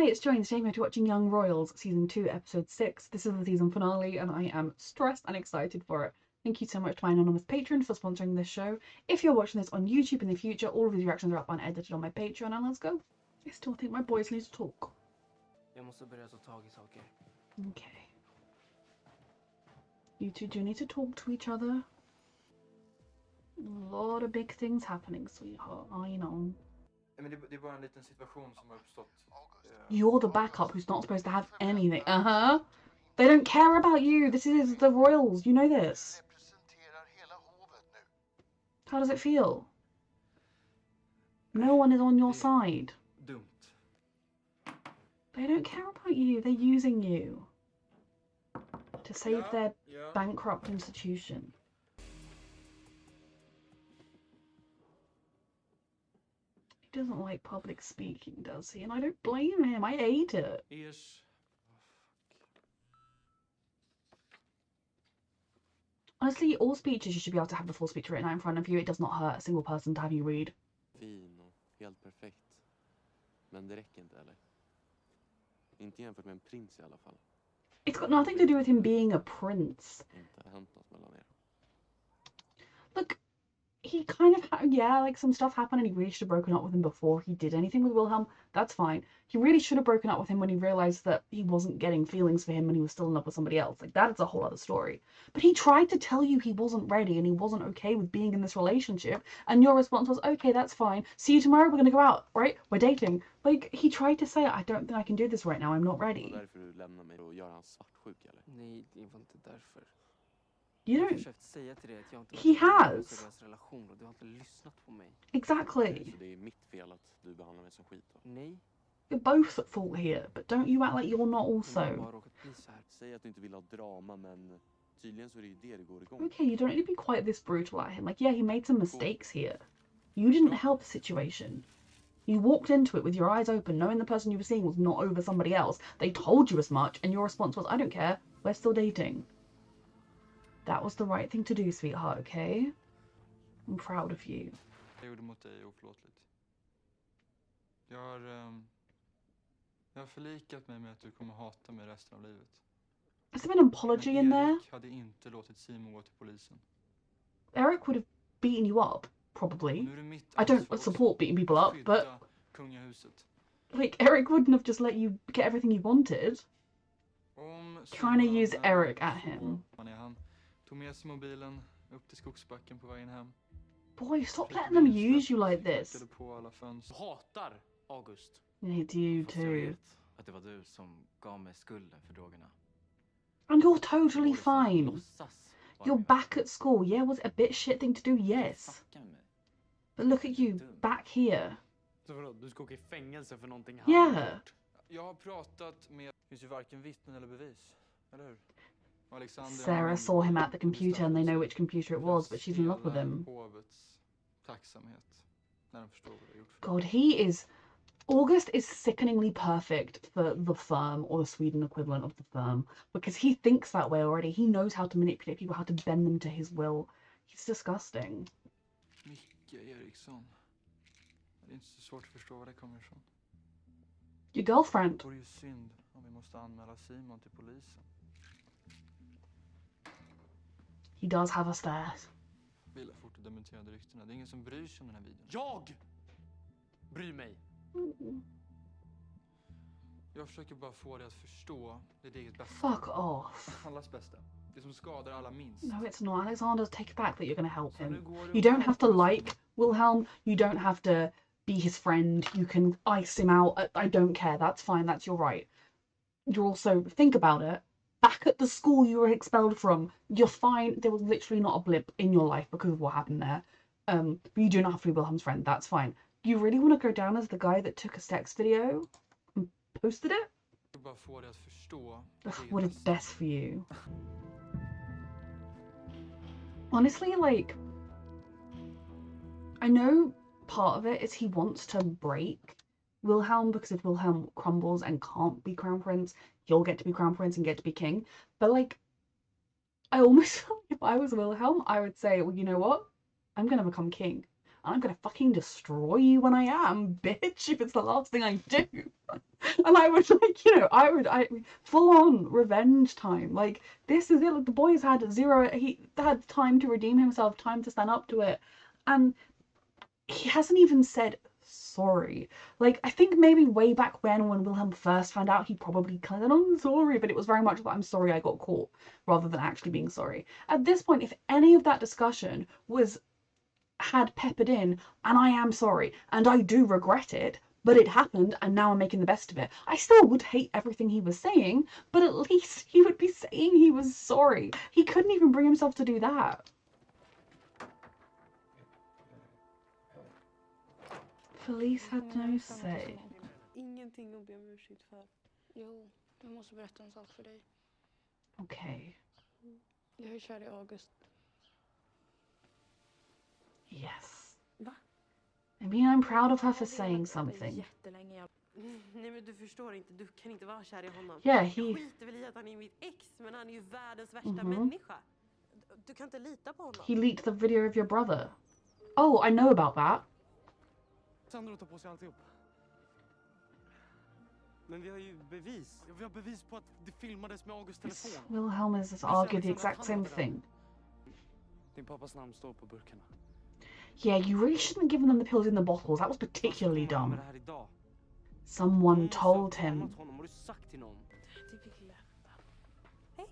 Hi, it's Joy, and today we're watching Young Royals, Season 2, Episode 6. This is the season finale, and I am stressed and excited for it. Thank you so much to my anonymous patron for sponsoring this show. If you're watching this on YouTube in the future, all of these reactions are up unedited on my Patreon, and let's go. I still think my boys need to talk. Okay. You two do need to talk to each other. A lot of big things happening, sweetheart. I know. Det är bara en liten situation som har uppstått. You're the backup who's not supposed to have anything. They don't care about you. This is the royals. You know this. How does it feel? No one is on your side. Dumt. They don't care about you. They're using you to save their bankrupt institution. He doesn't like public speaking, does he? And I don't blame him. I hate it. Honestly, all speeches you should be able to have the full speech written out in front of you. It does not hurt a single person to have you read. Fin och helt perfekt. Men det räcker inte, eller? Inte jämfört med en prins I alla fall. It's got nothing to do with him being a prince. Inte hänt något mellan er. Look, he kind of like some stuff happened and he really should have broken up with him before he did anything with Wilhelm. That's fine. He really should have broken up with him when he realized that he wasn't getting feelings for him and he was still in love with somebody else. Like, that's a whole other story. But he tried to tell you he wasn't ready and he wasn't okay with being in this relationship, and your response was, okay, that's fine. See you tomorrow, we're gonna go out, right? We're dating. Like, he tried to say, I don't think I can do this right now, I'm not ready. Därför du lämnar mig och gör han svartsjuk, eller? Nej, det var inte därför. You Jag har don't. försökt säga till dig att jag inte He has. en seriös relation och du har inte lyssnat på mig. Exactly. Så det är mitt fel att du behandlar mig som skit då? Nej. You're both at fault here, but don't you act like you're not Jag har also. bara råkat bli så här. Säg att du inte vill ha drama, men tydligen så är det ju det går igång. Okay, you don't need to be quite this brutal at him. Like, yeah, he made some mistakes here. You didn't help the situation. You walked into it with your eyes open, knowing the person you were seeing was not over somebody else. They told you as much, and your response was, I don't care, we're still dating. That was the right thing to do, sweetheart, okay? I'm proud of you. Jag gjorde mot dig oförlåtligt. Jag har förlikat mig med att du kommer hata mig resten av livet. Has there been an apology in there? Erik hade inte låtit Simon gå till polisen. Eric would have beaten you up, probably. Nu är det mitt I don't ansvar support beating people att up, but skydda kungahuset. like, Eric wouldn't have just let you get everything you wanted. Om Trying to Simon use hade Eric at varit him. så, han tog med sig mobilen upp till skogsbacken på vägen hem. Boy, stop letting them use you like this. Knackade på alla fönster. Hatar August. They do you Fast jag too. vet att det var du som gav mig skulden för drogerna. And you're totally fine. Låtsas vara You're min back at school. Yeah, was it a bit shit thing to do? vän. Yes. Fucka med mig. But look at you, back here. Så vadå, du ska åka I fängelse för någonting han Yeah. har gjort? Jag har pratat med... Det finns ju varken vittnen eller bevis. Eller hur? Och Alexander, Sarah saw him at the computer and they know which computer it was, but she's in love with him. Hovets tacksamhet när de förstår vad det har gjort för God, he is... August is sickeningly perfect for the firm, or the Sweden equivalent of the firm, because he thinks that way already. He knows how to manipulate people, how to bend them to his will. He's disgusting. Micke Eriksson. Det är inte så svårt att förstå var det kommer ifrån. Your girlfriend. Det vore ju synd om vi måste anmäla Simon till polisen. He does have us there. Vila fort och dementerade ryktena. Det är ingen som bryr sig om den här videon. Jag bryr mig. Jag försöker bara få dig att förstå ditt eget bästa. Fuck off. Allas bästa. Det som skadar alla minst. No, it's not. Alexander, take it back that you're going to help Så nu him. går du You och don't have to pratar. like Wilhelm. You don't have to be his friend. You can ice him out. I don't care. That's fine. That's your right. You're also, think about it, back at the school you were expelled from. You're fine. There was literally not a blip in your life because of what happened there. But you do not have to be Wilhelm's friend. That's fine. You really want to go down as the guy that took a sex video and posted it? Jag vill bara få dig att förstå ditt Ugh, eget what is bästa. best for you? Honestly, like, I know part of it is he wants to break Wilhelm, because if Wilhelm crumbles and can't be crown prince, he'll get to be crown prince and get to be king. But like, I almost feel like if I was Wilhelm, I would say, well, you know what? I'm gonna become king. and I'm gonna fucking destroy you when I am, bitch, if it's the last thing I do. And I would like, you know, I full on revenge time. Like, this is it. Like, the boy's had zero, he had time to redeem himself, time to stand up to it, and he hasn't even said sorry. Like, I think maybe way back when Wilhelm first found out, he probably kind of, I'm sorry, but it was very much like, I'm sorry I got caught, rather than actually being sorry. At this point, if any of that discussion had peppered in, and I am sorry, and I do regret it, but it happened, and now I'm making the best of it, I still would hate everything he was saying, but at least he would be saying he was sorry. He couldn't even bring himself to do that. Felice had no say. Ingenting att be om ursäkt för. Jo, jag måste berätta en sak för dig. Okay. Jag är kär i August. Yes. Va? I mean, I'm proud of her for saying something. Jättelänge. Nej men du förstår inte, du kan inte vara kär i honom. Yeah, Jag he... skiter väl i att han är mitt ex, men han är ju världens värsta Mhm. människa. Du kan inte lita på honom. He leaked the video of your brother. Oh, I know about that. Sandro tar på sig alltihop. Men vi har ju bevis. Ja, vi har bevis på att det filmades med Augusts telefon. Wilhelm has argued the exact same thing. Din pappas namn står på burkarna. Yeah, you really shouldn't have given them the pills in the bottles. That was particularly dumb. Med det här idag. Someone told him. Honom. Har du sagt till någon? Det vill jag. Hej,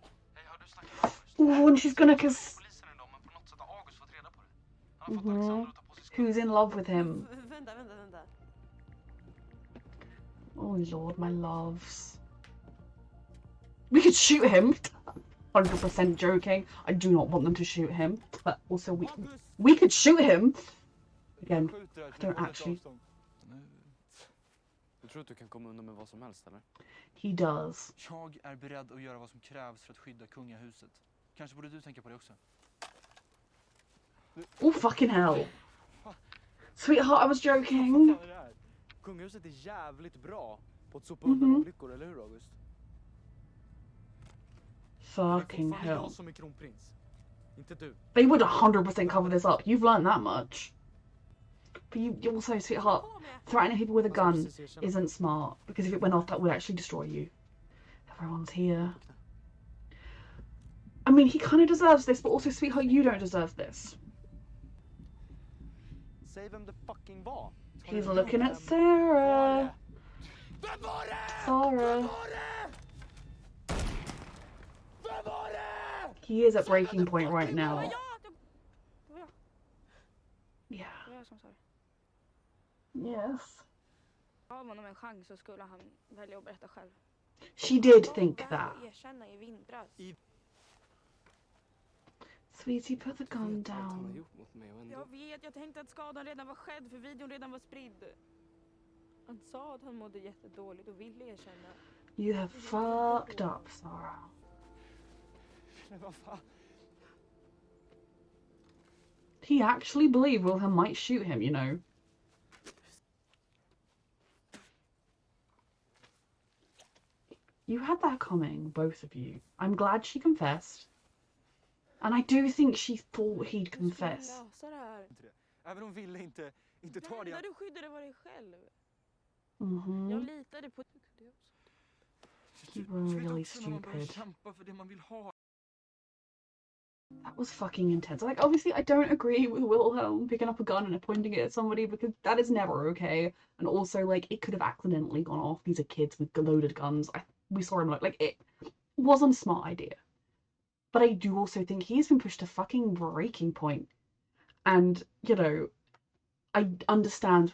har du snackat med Ooh, and she's gonna kiss... polisen idag, men på något sätt har August fått reda på det. Han har fått Alexander att ta på sig Who's in love with him? Vänta. Oh lord, my loves. We could shoot him. 100% joking. I do not want them to shoot him. But also we could shoot him. Again, I don't actually... Du tror att du kan komma undan med vad som helst, eller? He does. Jag är beredd att göra vad som krävs för att skydda kungahuset. Kanske borde du tänka på det också. Oh fucking hell. Sweetheart, I was joking. Kungahuset är jävligt bra på att sopa undan olyckor, eller hur, August? Fucking hell. Jag som är kronprins. Inte du. They would 100% cover this up. You've learned that much. But you also, sweetheart, threatening people with a gun isn't smart, because if it went off, that would actually destroy you. Everyone's here. I mean, he kind of deserves this, but also, sweetheart, you don't deserve this. Säg vem det fucking var. He's looking at Sarah. Vem var det? Sarah. Vem var det? He is at breaking point right now. Det var jag. Yeah. Det var jag som sa det. Yes. Gav honom en chans så skulle han välja att berätta själv. She did think that. Erkänna i vintras. Sweetie, put the gun Vet vad han har down. gjort mot mig och ändå. Jag vet, jag tänkte att skadan redan var skedd för videon redan var spridd. Han sa att han mådde jättedåligt och ville erkänna. You have fucked up, Sarah. Men vad fan? He actually believed Wilhelm might shoot him, you know. You had that coming, both of you. I'm glad she confessed. And I do think she thought he'd confess. Lösa det här. Även om Ville inte tar det. När du skyddade var dig själv. Jag Mm-hmm. litade på det också. You were really När man börjar stupid. kämpa för det man vill ha. That was fucking intense. Like, obviously, I don't agree with Wilhelm picking up a gun and pointing it at somebody, because that is never okay. And also, like, it could have accidentally gone off. These are kids with loaded guns. We saw him, like, it wasn't a smart idea. But I do also think he's been pushed to fucking breaking point. And, you know, I understand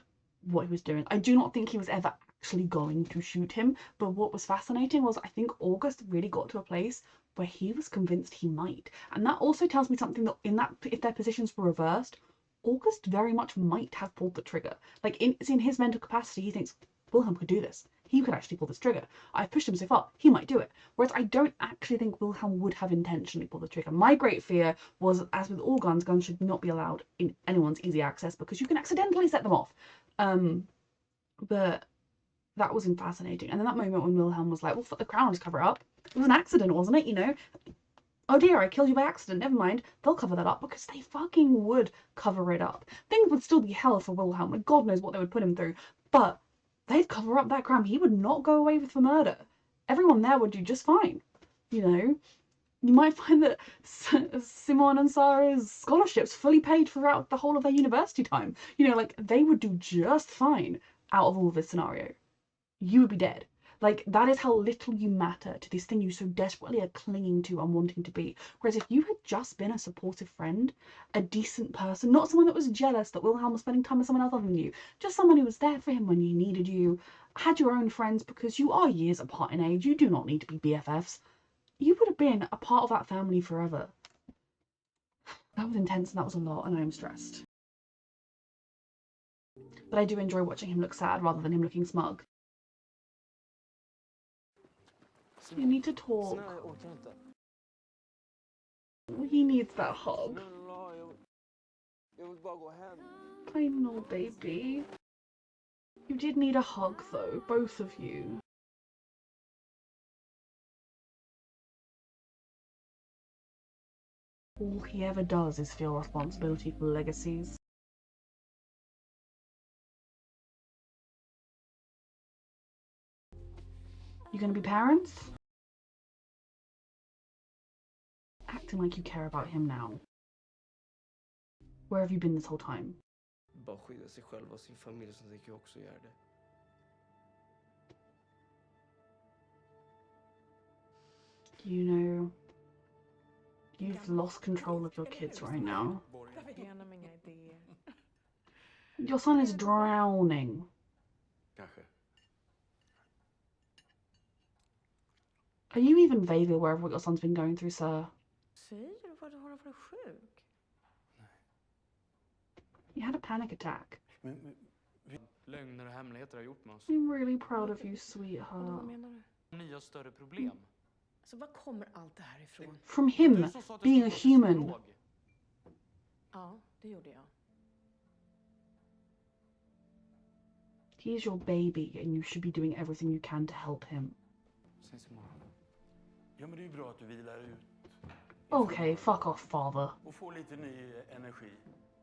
what he was doing. I do not think he was ever actually going to shoot him. But what was fascinating was I think August really got to a place where he was convinced he might. And that also tells me something, that in that, if their positions were reversed, August very much might have pulled the trigger. Like, it's in his mental capacity, he thinks, Wilhelm could do this. He could actually pull this trigger. I've pushed him so far, he might do it. Whereas I don't actually think Wilhelm would have intentionally pulled the trigger. My great fear was, as with all guns, guns should not be allowed in anyone's easy access because you can accidentally set them off. But that was fascinating. And then that moment when Wilhelm was like, well, fuck the crown, just cover it up. It was an accident, wasn't it? You know, oh dear, I killed you by accident, never mind, they'll cover that up, because they fucking would cover it up. Things would still be hell for Wilhelm, and God knows what they would put him through, but they'd cover up that crime. He would not go away with the murder. Everyone there would do just fine. You know, you might find that Simon and Sarah's scholarships fully paid throughout the whole of their university time. You know, like, they would do just fine out of all this scenario. You would be dead. Like, that is how little you matter to this thing you so desperately are clinging to and wanting to be. Whereas if you had just been a supportive friend, a decent person, not someone that was jealous that Wilhelm was spending time with someone other than you, just someone who was there for him when he needed you, had your own friends because you are years apart in age, you do not need to be BFFs, you would have been a part of that family forever. That was intense and that was a lot, and I am stressed. But I do enjoy watching him look sad rather than him looking smug. You need to talk. He needs that hug. I know, baby. You did need a hug, though, both of you. All he ever does is feel responsibility for legacies. You gonna be parents? Acting like you care about him now. Where have you been this whole time? Bara skydda sig själv och sin familj, så tänker jag också göra det. You know, you've lost control of your kids right now. Your son is drowning. Kanske. Are you even vaguely aware of what your son's been going through, sir? Säger du vad har varit sjuk? He had a panic attack. Lögner och hemligheter har gjort med oss. I'm really proud of you, sweetheart. Vad menar du? Nya större problem. Så var kommer allt det här ifrån? From him being a human. Ja, det gjorde jag. He is your baby and you should be doing everything you can to help him. Ses imorgon. Ja, men det är ju bra att du vilar ut. Okay, fuck off, father. Och får lite ny energi.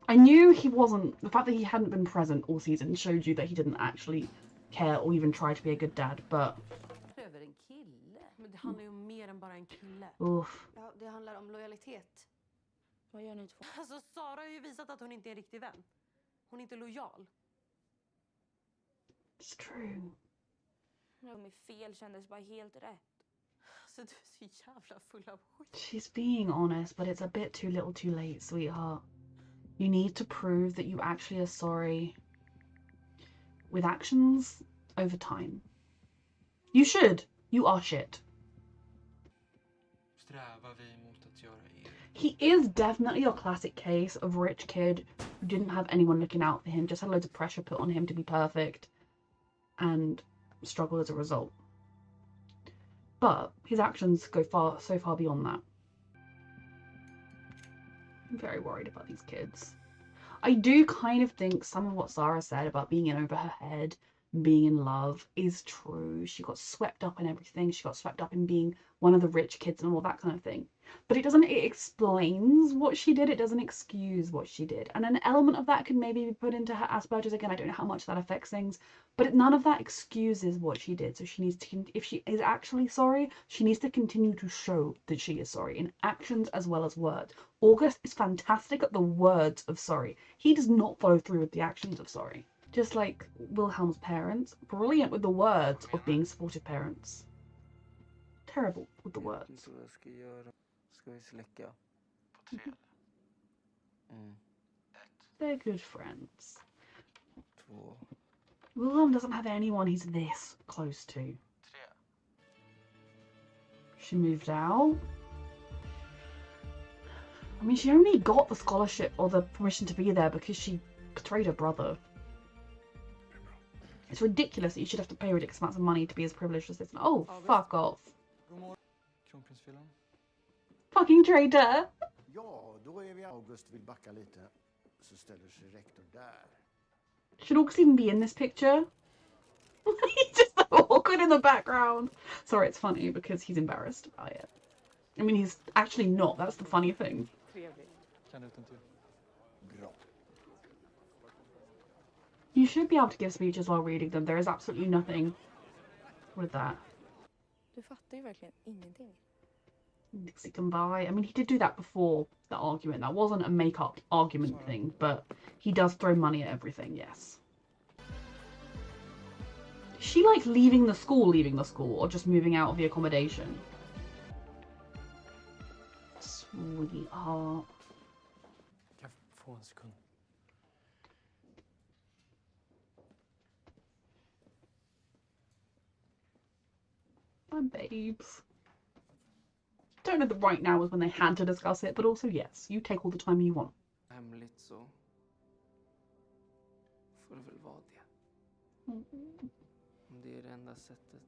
I knew he wasn't... The fact that he hadn't been present all season showed you that he didn't actually care or even try to be a good dad, but... Över en kille. Men det handlar ju om mer än bara en kille. Oof. Ja, det handlar om lojalitet. Vad gör ni två? Alltså, Sara har ju visat att hon inte är en riktig vän. Hon är inte lojal. It's true. De är fel kändes bara helt rätt. Alltså, du är så jävla full av skit. She's being honest, but it's a bit too little too late, sweetheart. You need to prove that you actually are sorry with actions over time. You should. You are shit. Strävar vi mot att göra er. He is definitely a classic case of rich kid who didn't have anyone looking out for him, just had loads of pressure put on him to be perfect and struggled as a result. But his actions go so far beyond that. I'm very worried about these kids. I do kind of think some of what Sarah said about being in over her head and being in love is true. She got swept up in everything. She got swept up in being one of the rich kids and all that kind of thing. But it explains what she did. It doesn't excuse what she did. And an element of that could maybe be put into her Asperger's. Again, I don't know how much that affects things. But none of that excuses what she did. So she needs to, if she is actually sorry, she needs to continue to show that she is sorry in actions as well as words. August is fantastic at the words of sorry. He does not follow through with the actions of sorry. Just like Wilhelm's parents, brilliant with the words of being supportive parents. Terrible with the words. Vad ska jag göra? Ska vi släcka? På 3. They're good friends. 2. Wilhelm doesn't have anyone he's this close to. 3. She moved out. I mean, she only got the scholarship or the permission to be there because she betrayed her brother. It's ridiculous that you should have to pay ridiculous amounts of money to be as privileged as this. Oh, fuck off. God morgon. Kronprinsfyllan. Fucking traitor! Ja, då är vi. August vill backa lite. Så ställer sig rektor där. Should August even be in this picture? He's just so awkward in the background. Sorry, it's funny because he's embarrassed about it. I mean, he's actually not. That's the funny thing. Kan utantill. Bra. You should be able to give speeches while reading them. There is absolutely nothing with that. Du fattar ju verkligen ingenting. Nixie can buy. I mean, he did do that before the argument. That wasn't a make-up argument thing, but he does throw money at everything, yes. Is she like leaving the school, or just moving out of the accommodation? Sweetheart. Kan jag få en sekund? My babes. Don't know that right now was when they had to discuss it, but also yes, you take all the time you want. Hemligt så får det väl vara det. Om det är det enda sättet.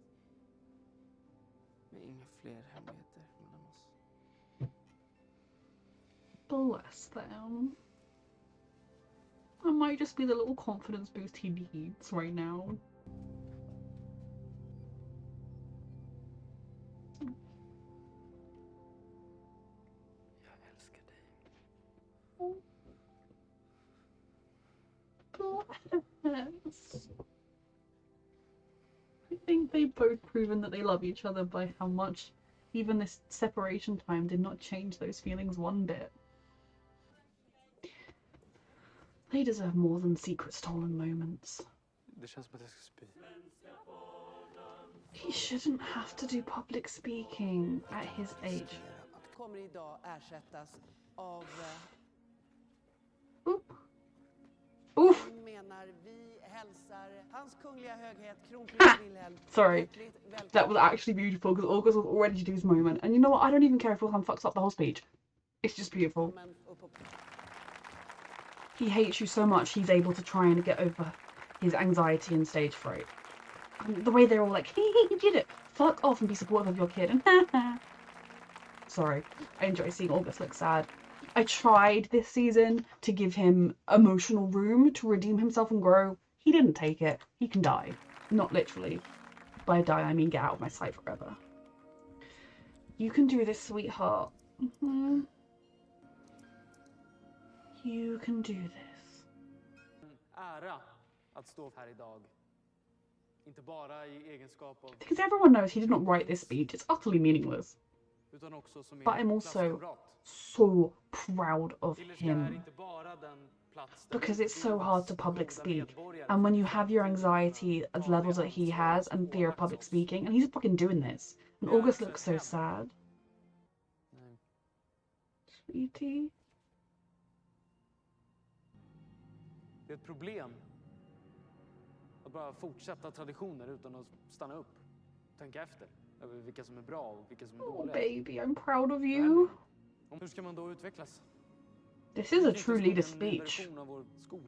Med inga fler hemligheter mellan oss. Bless them. That might just be the little confidence boost he needs right now. Jag älskar dig. Bless. I think they've both proven that they love each other by how much even this separation time did not change those feelings one bit. They deserve more than secret stolen moments. Det känns som att jag ska spy. He shouldn't have to do public speaking at his age. Kommer idag ersättas av Oof. menar vi hälsar hans kungliga höghet kronprins Wilhelm. Sorry, that was actually beautiful because August was all ready to do his moment. And you know what? I don't even care if Wilhelm fucks up the whole speech. It's just beautiful. He hates you so much he's able to try and get over his anxiety and stage fright. And the way they're all like, he did it. Fuck off and be supportive of your kid. And sorry, I enjoy seeing August look sad. I tried this season to give him emotional room to redeem himself and grow. He didn't take it. He can die. Not literally. By die, I mean get out of my sight forever. You can do this, sweetheart. You can do this. Ära att stå här idag. Inte bara i egenskap av... Because everyone knows he did not write this speech. It's utterly meaningless. Utan också som But I'm also so proud of him. Because it's so hard to public speak. And when you have your anxiety at levels that he has and fear of public speaking, and he's fucking doing this. And August looks so sad. Sweetie. Det är ett problem att bara fortsätta traditioner utan att stanna upp. Tänka efter över vilka som är bra och vilka som är Oh dåliga. baby, I'm proud of you. Hur ska man då utvecklas? This is a true leader speech. Skola.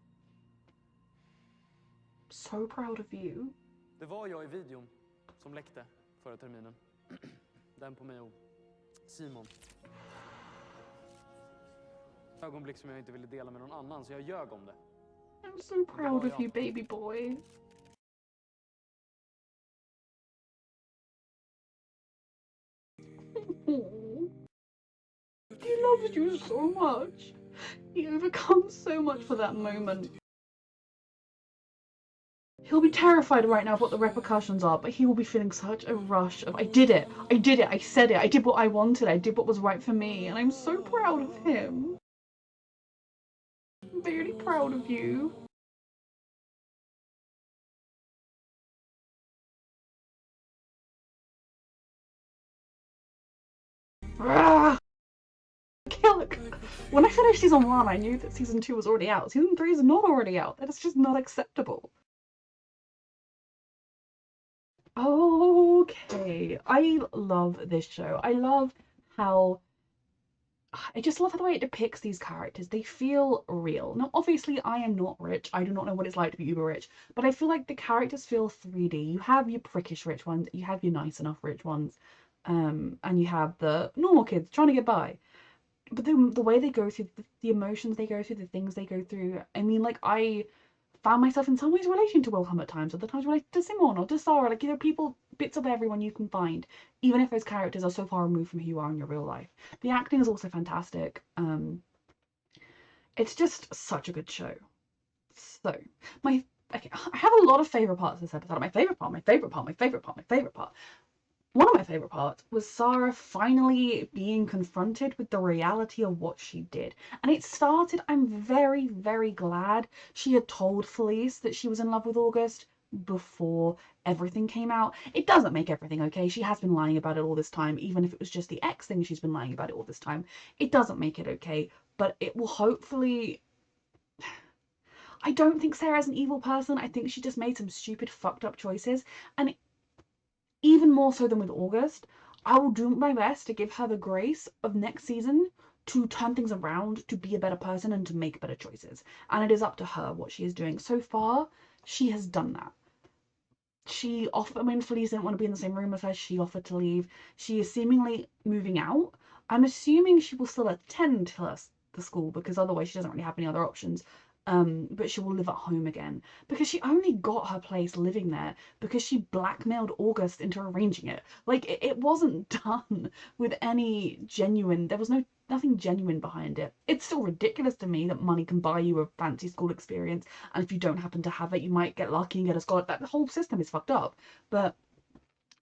So proud of you. Det var jag i videon som läckte förra terminen. Den på mig och Simon. Ögonblick som jag inte ville dela med någon annan, så jag ljög om det. I'm so proud of you, baby boy. He loves you so much. He overcomes so much for that moment. He'll be terrified right now of what the repercussions are, but he will be feeling such a rush of, I did it, I said it, I did what I wanted, I did what was right for me, and I'm so proud of him. I'm very proud of you. Ah! Look, when I finished season 1, I knew that season 2 was already out. Season 3 is not already out. That is just not acceptable. Okay, I love this show. I just love the way it depicts these characters. They feel real. Now, obviously, I am not rich. I do not know what it's like to be uber rich. But I feel like the characters feel 3D. You have your prickish rich ones. You have your nice enough rich ones. And you have the normal kids trying to get by. But the way they go through, the emotions they go through, the things they go through. I mean, like, I found myself in some ways relating to Wilhelm at times. Other times relating to Simon or to Sarah. Like, you know, people bits of everyone you can find, even if those characters are so far removed from who you are in your real life. The acting is also fantastic. It's just such a good show. So, I have a lot of favourite parts of this episode. My favourite part. One of my favourite parts was Sarah finally being confronted with the reality of what she did. And it started, I'm very, very glad she had told Felice that she was in love with August before everything came out. It doesn't make everything okay. She has been lying about it all this time, even if it was just the ex thing she's been lying about it all this time. It doesn't make it okay, but it will hopefully... I don't think Sarah's an evil person. I think she just made some stupid, fucked up choices. And even more so than with August, I will do my best to give her the grace of next season to turn things around, to be a better person, and to make better choices. And it is up to her what she is doing. So far, she has done that. She offered, when Felice didn't want to be in the same room with her, she offered to leave. She is seemingly moving out. I'm assuming she will still attend the school, because otherwise she doesn't really have any other options. But she will live at home again, because she only got her place living there because she blackmailed August into arranging it. Like, it wasn't done with any genuine, there was nothing genuine behind it. It's still ridiculous to me that money can buy you a fancy school experience, and if you don't happen to have it, you might get lucky and get a scholarship. That the whole system is fucked up. But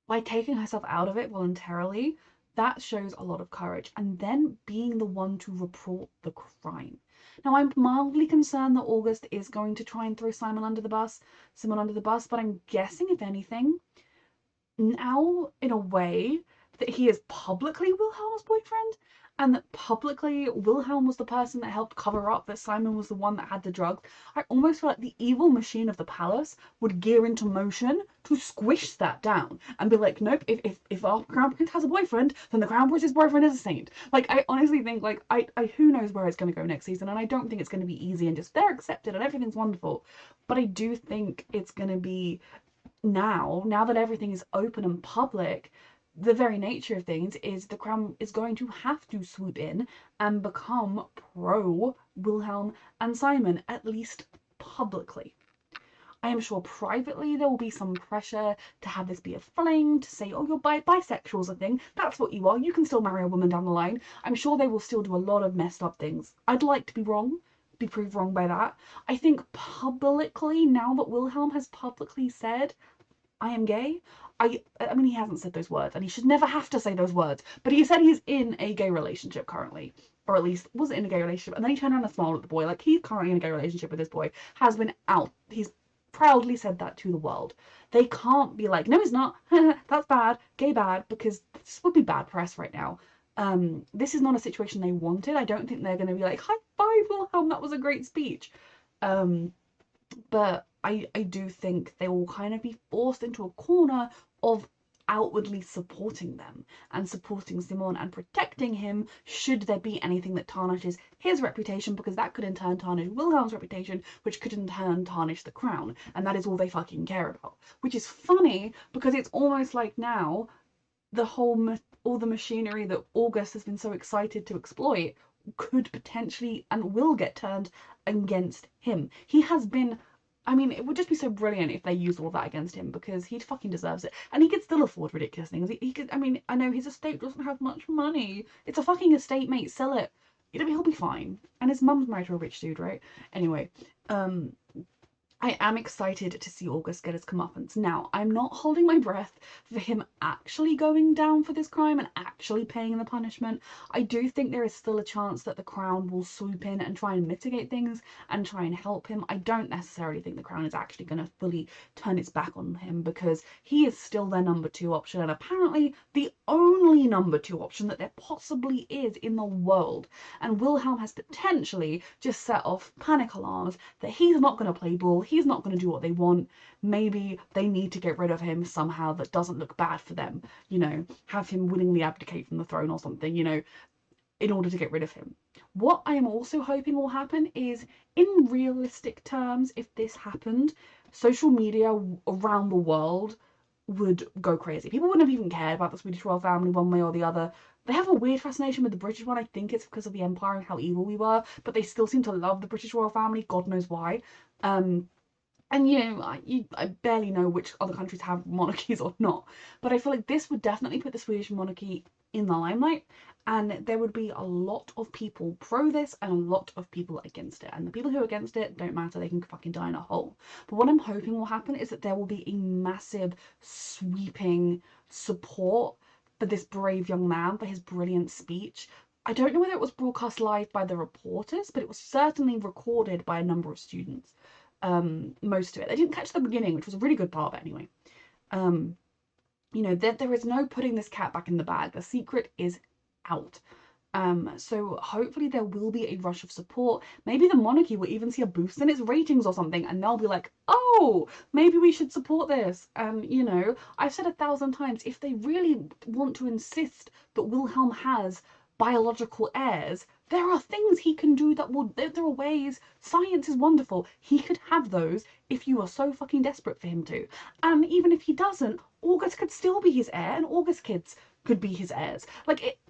by taking herself out of it voluntarily, that shows a lot of courage, and then being the one to report the crime. Now, I'm mildly concerned that August is going to try and throw Simon under the bus, but I'm guessing, if anything, now, in a way, that he is publicly Wilhelm's boyfriend, and that publicly Wilhelm was the person that helped cover up that Simon was the one that had the drugs. I almost feel like the evil machine of the palace would gear into motion to squish that down and be like, nope, if our crown prince has a boyfriend, then the crown prince's boyfriend is a saint. Like, I honestly think, like, I who knows where it's going to go next season, and I don't think it's going to be easy and just they're accepted and everything's wonderful, but I do think it's going to be now that everything is open and public, the very nature of things is the crown is going to have to swoop in and become pro Wilhelm and Simon, at least publicly. I am sure privately there will be some pressure to have this be a fling, to say, oh, you're bisexual's a thing, that's what you are, you can still marry a woman down the line. I'm sure they will still do a lot of messed up things. I'd like to be wrong, be proved wrong by that. I think publicly, now that Wilhelm has publicly said, I am gay, I mean, he hasn't said those words, and he should never have to say those words, but he said he's in a gay relationship currently, or at least was in a gay relationship, and then he turned around and smiled at the boy, like, he's currently in a gay relationship with this boy, has been out, he's proudly said that to the world. They can't be like, no, he's not, that's bad, gay bad, because this would be bad press right now. This is not a situation they wanted. I don't think they're going to be like, high five, Wilhelm, that was a great speech. But I do think they will kind of be forced into a corner of outwardly supporting them and supporting Simon and protecting him should there be anything that tarnishes his reputation, because that could in turn tarnish Wilhelm's reputation, which could in turn tarnish the crown, and that is all they fucking care about. Which is funny, because it's almost like now all the machinery that August has been so excited to exploit could potentially and will get turned against him. He has been, I mean, it would just be so brilliant if they used all that against him, because he fucking deserves it. And he could still afford ridiculous things. He could, I mean, I know his estate doesn't have much money. It's a fucking estate, mate. Sell it. He'll be fine. And his mum's married to a rich dude, right? Anyway, I am excited to see August get his comeuppance. Now, I'm not holding my breath for him actually going down for this crime and actually paying the punishment. I do think there is still a chance that the crown will swoop in and try and mitigate things and try and help him. I don't necessarily think the crown is actually going to fully turn its back on him, because he is still their number 2 option, and apparently the only number 2 option that there possibly is in the world. And Wilhelm has potentially just set off panic alarms that he's not going to play ball, he's not going to do what they want. Maybe they need to get rid of him somehow that doesn't look bad for them, you know, have him willingly abdicate from the throne or something, you know, in order to get rid of him. What I am also hoping will happen is, in realistic terms, if this happened, social media around the world would go crazy. People wouldn't have even cared about the Swedish royal family one way or the other. They have a weird fascination with the British one. I think it's because of the Empire and how evil we were, but they still seem to love the British royal family, God knows why. And I barely know which other countries have monarchies or not, but I feel like this would definitely put the Swedish monarchy in the limelight, and there would be a lot of people pro this and a lot of people against it. And the people who are against it don't matter, they can fucking die in a hole. But what I'm hoping will happen is that there will be a massive, sweeping support for this brave young man, for his brilliant speech. I don't know whether it was broadcast live by the reporters, but it was certainly recorded by a number of students. Most of it. I didn't catch the beginning, which was a really good part of it anyway. There is no putting this cat back in the bag. The secret is out. So hopefully there will be a rush of support. Maybe the monarchy will even see a boost in its ratings or something, and they'll be like, oh, maybe we should support this. I've said 1,000 times, if they really want to insist that Wilhelm has biological heirs, there are things he can do there are ways. Science is wonderful. He could have those if you are so fucking desperate for him to. And even if he doesn't, August could still be his heir, and August kids could be his heirs.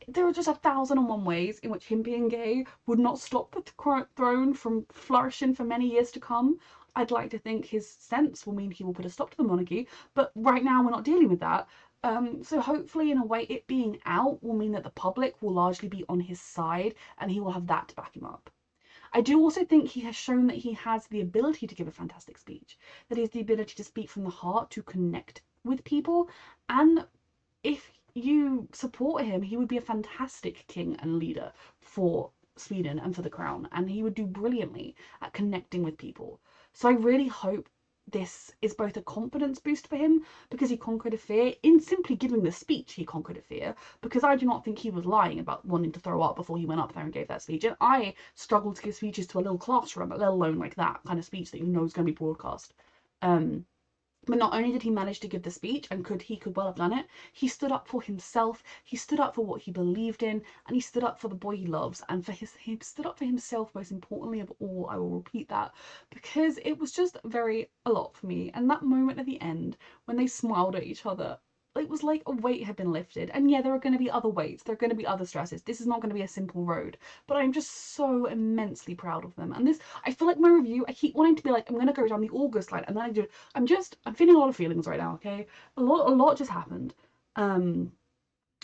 There are just 1,001 ways in which him being gay would not stop the throne from flourishing for many years to come. I'd like to think his sense will mean he will put a stop to the monarchy, but right now we're not dealing with that. So hopefully, in a way, it being out will mean that the public will largely be on his side, and he will have that to back him up. I do also think he has shown that he has the ability to give a fantastic speech, that he has the ability to speak from the heart, to connect with people, and if you support him, he would be a fantastic king and leader for Sweden and for the crown, and he would do brilliantly at connecting with people. So I really hope this is both a confidence boost for him, because he conquered a fear. In simply giving the speech, he conquered a fear, because I do not think he was lying about wanting to throw up before he went up there and gave that speech. And I struggled to give speeches to a little classroom, let alone like that kind of speech that you know is going to be broadcast. But not only did he manage to give the speech, and he could well have done it, he stood up for himself, he stood up for what he believed in, and he stood up for the boy he loves, and he stood up for himself most importantly of all. I will repeat that, because it was just a lot for me. And that moment at the end, when they smiled at each other, it was like a weight had been lifted. And yeah, there are going to be other weights, there are going to be other stresses. This is not going to be a simple road, but I'm just so immensely proud of them. And this, I feel like my review, I keep wanting to be like, I'm going to go down the August line, and then I'm feeling a lot of feelings right now, okay? A lot just happened.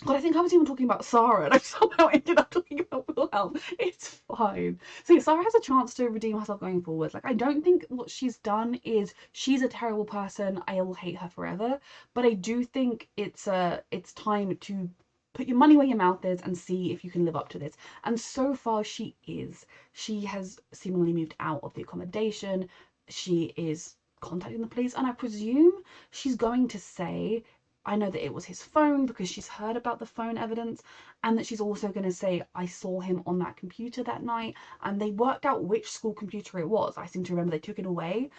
But I think I was even talking about Sarah, and I somehow ended up talking about Wilhelm. It's fine. So yeah, Sarah has a chance to redeem herself going forward. I don't think what she's done is, she's a terrible person, I will hate her forever. But I do think it's time to put your money where your mouth is and see if you can live up to this. And so far she is. She has seemingly moved out of the accommodation. She is contacting the police, and I presume she's going to say, I know that it was his phone, because she's heard about the phone evidence, and that she's also going to say, I saw him on that computer that night, and they worked out which school computer it was. I seem to remember they took it away.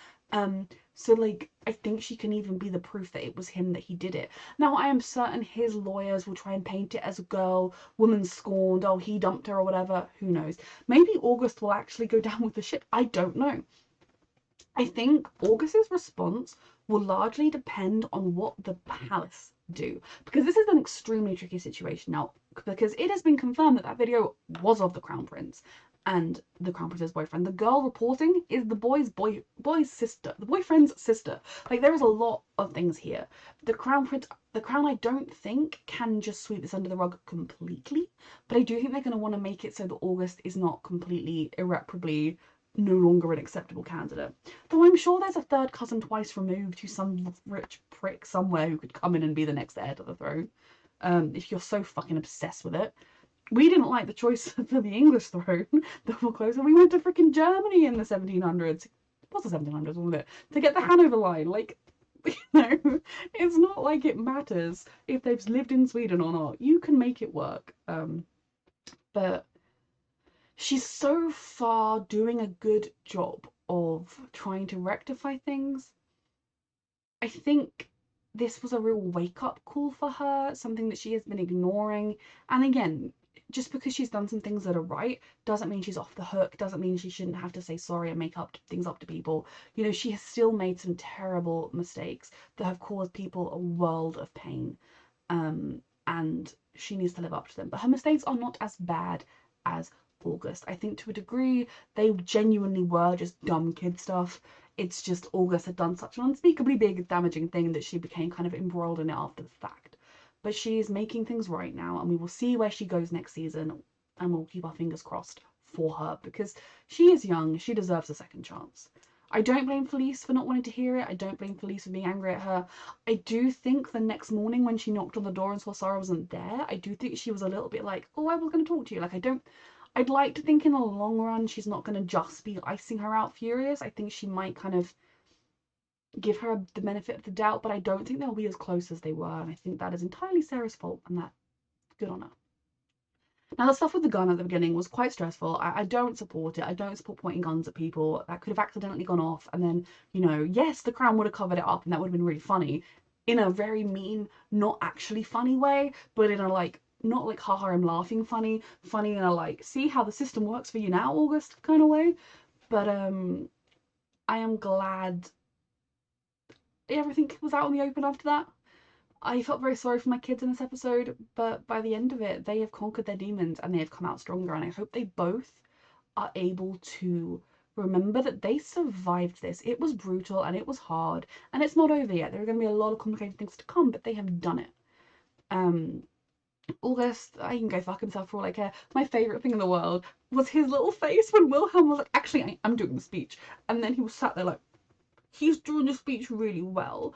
So I think she can even be the proof that it was him, that he did it. Now, I am certain his lawyers will try and paint it as a girl, woman scorned, oh, he dumped her or whatever, who knows. Maybe August will actually go down with the ship, I don't know. I think August's response will largely depend on what the palace do, because this is an extremely tricky situation now, because it has been confirmed that video was of the crown prince and the crown prince's boyfriend. The girl reporting is the boy's sister, the boyfriend's sister. There is a lot of things here. The crown I don't think can just sweep this under the rug completely, but I do think they're going to want to make it so that August is not completely irreparably no longer an acceptable candidate. Though I'm sure there's a third cousin twice removed who's some rich prick somewhere who could come in and be the next heir to the throne. If you're so fucking obsessed with it. We didn't like the choice for the English throne that were closer. We went to freaking Germany in the 1700s. It was the 1700s, wasn't it? To get the Hanover line. It's not like it matters if they've lived in Sweden or not. You can make it work. But she's so far doing a good job of trying to rectify things. I think this was a real wake-up call for her, something that she has been ignoring. And again, just because she's done some things that are right doesn't mean she's off the hook, doesn't mean she shouldn't have to say sorry and make things up to people. She has still made some terrible mistakes that have caused people a world of pain. And she needs to live up to them. But her mistakes are not as bad as August. I think to a degree they genuinely were just dumb kid stuff. It's just August had done such an unspeakably big damaging thing that she became kind of embroiled in it after the fact. But she is making things right now, and we will see where she goes next season, and we'll keep our fingers crossed for her, because she is young, she deserves a second chance. I don't blame Felice for not wanting to hear it. I don't blame Felice for being angry at her. I do think the next morning when she knocked on the door and saw Sarah wasn't there, I do think she was a little bit like, oh, I was going to talk to you. Like, I'd like to think in the long run she's not going to just be icing her out furious. I think she might kind of give her the benefit of the doubt, but I don't think they'll be as close as they were, and I think that is entirely Sarah's fault, and that, good on her. Now, the stuff with the gun at the beginning was quite stressful. I don't support it. I don't support pointing guns at people. That could have accidentally gone off, and then, you know, yes, the Crown would have covered it up, and that would have been really funny, in a very mean, not actually funny way, but in a, like, not like, haha, I'm laughing funny in a, like, see how the system works for you now, August, kind of way. But, I am glad everything was out in the open after that. I felt very sorry for my kids in this episode, but by the end of it, they have conquered their demons and they have come out stronger, and I hope they both are able to remember that they survived this. It was brutal and it was hard, and it's not over yet. There are going to be a lot of complicated things to come, but they have done it. August, he can go fuck himself for all I care. My favourite thing in the world was his little face when Wilhelm was like, actually, I'm doing the speech. And then he was sat there like, he's doing the speech really well.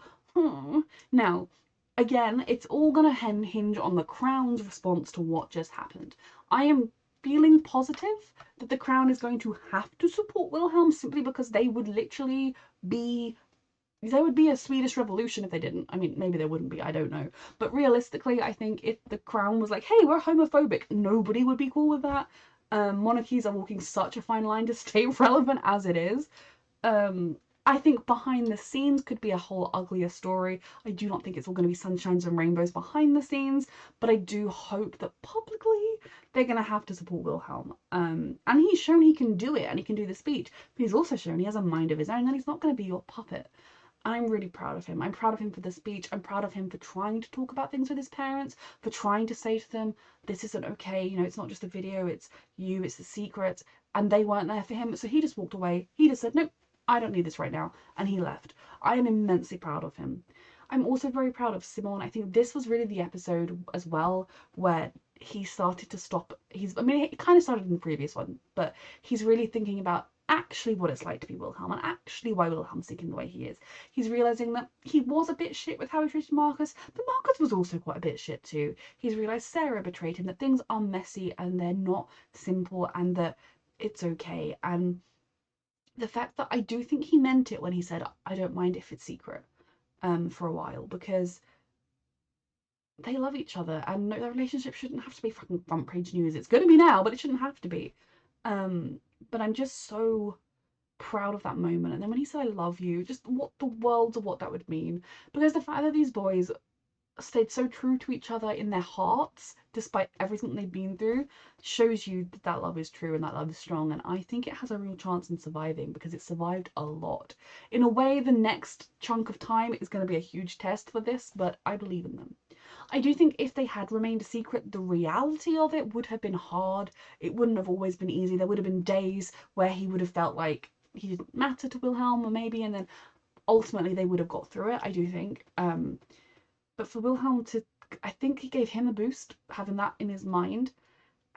Now, again, it's all going to hinge on the Crown's response to what just happened. I am feeling positive that the Crown is going to have to support Wilhelm simply because they would literally be... There would be a Swedish revolution if they didn't. I mean, maybe there wouldn't be, I don't know. But realistically, I think if the Crown was like, hey, we're homophobic, nobody would be cool with that. Monarchies are walking such a fine line to stay relevant as it is. I think behind the scenes could be a whole uglier story. I do not think it's all going to be sunshines and rainbows behind the scenes, but I do hope that publicly they're going to have to support Wilhelm. And he's shown he can do it, and he can do the speech, but he's also shown he has a mind of his own, and he's not going to be your puppet. I'm really proud of him. I'm proud of him for the speech. I'm proud of him for trying to talk about things with his parents, for trying to say to them, this isn't okay, you know, it's not just a video, it's you, it's the secret, and they weren't there for him, so he just walked away. He just said, nope, I don't need this right now, and he left. I am immensely proud of him. I'm also very proud of Simon. I think this was really the episode as well where he started to stop. I mean, it kind of started in the previous one, but he's really thinking about actually what it's like to be Wilhelm, and actually why Wilhelm's thinking the way he is. He's realising that he was a bit shit with how he treated Marcus, but Marcus was also quite a bit shit too. He's realised Sarah betrayed him, that things are messy and they're not simple, and that it's okay. And the fact that I do think he meant it when he said, I don't mind if it's secret, for a while, because they love each other, and their relationship shouldn't have to be fucking front page news. It's going to be now, but it shouldn't have to be. But I'm just so proud of that moment. And then when he said I love you, just what the world of what that would mean, because the fact that these boys stayed so true to each other in their hearts despite everything they've been through shows you that that love is true and that love is strong, and I think it has a real chance in surviving because it survived a lot. In a way, the next chunk of time is going to be a huge test for this, but I believe in them. I do think if they had remained a secret, the reality of it would have been hard. It wouldn't have always been easy. There would have been days where he would have felt like he didn't matter to Wilhelm, or maybe, and then ultimately they would have got through it, I do think. But for Wilhelm to, I think he gave him a boost, having that in his mind.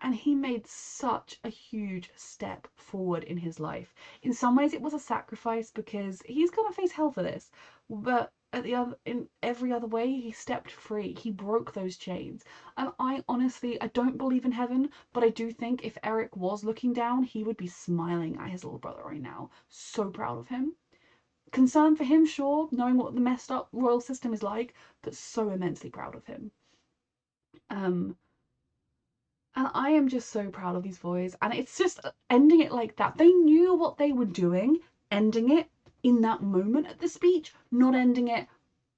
And he made such a huge step forward in his life. In some ways it was a sacrifice because he's going to face hell for this. But in every other way, he stepped free. He broke those chains. And I don't believe in heaven, but I do think if Eric was looking down, he would be smiling at his little brother right now. So proud of him. Concerned for him, sure, knowing what the messed up royal system is like, but so immensely proud of him. And I am just so proud of these boys, and it's just ending it like that. They knew what they were doing, ending it in that moment at the speech, not ending it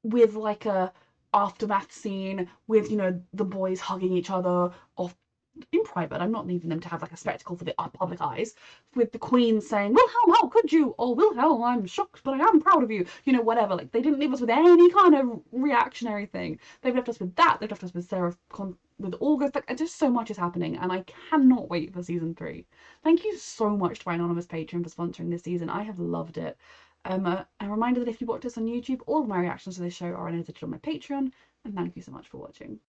with like a aftermath scene with, you know, the boys hugging each other off in private. I'm not needing them to have like a spectacle for the public eyes, with the Queen saying, Wilhelm, how could you? Or Wilhelm, I'm shocked, but I am proud of you. You know, whatever. Like, they didn't leave us with any kind of reactionary thing. They've left us with that. They've left us with Sarah, with August. Like, just so much is happening, and I cannot wait for season 3. Thank you so much to my anonymous patron for sponsoring this season. I have loved it. A reminder that if you watch this on YouTube, all of my reactions to this show are edited on my Patreon, and thank you so much for watching.